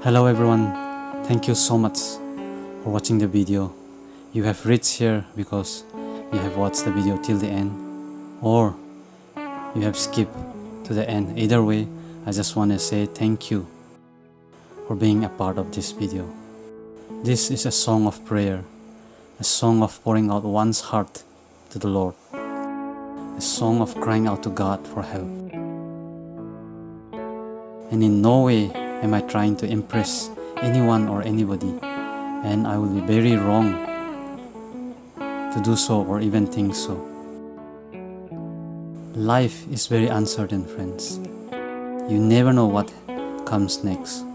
Hello everyone, thank you so much for watching the video. You have reached here because you have watched the video till the end, or you have skipped to the end. Either way, I just want to say thank you for being a part of this video. This is a song of prayer, a song of pouring out one's heart to the Lord, a song of crying out to God for help. And in no way am I trying to impress anyone or anybody, and I will be very wrong to do so or even think so. Life is very uncertain, friends. You never know what comes next.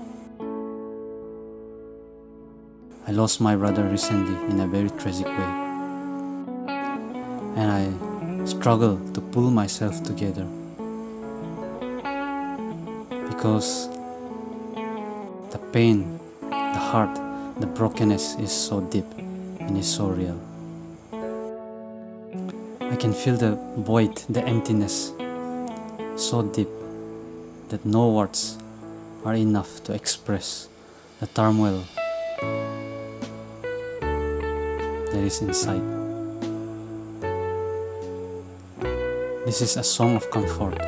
I lost my brother recently in a very tragic way, and I struggle to pull myself together because the pain, the heart, the brokenness is so deep and is so real. I can feel the void, the emptiness so deep that no words are enough to express the turmoil that is inside. This is a song of comfort,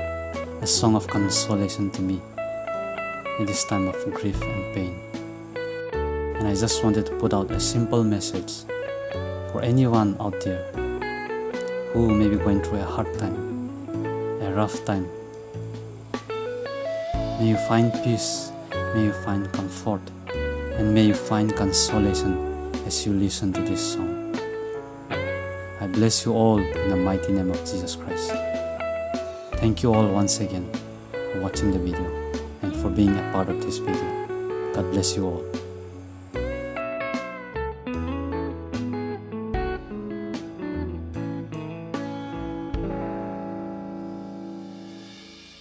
a song of consolation to me in this time of grief and pain. And I just wanted to put out a simple message for anyone out there who may be going through a hard time, a rough time. May you find peace, may you find comfort, and may you find consolation as you listen to this song. I bless you all in the mighty name of Jesus Christ. Thank you all once again for watching the video and for being a part of this video. God bless you all.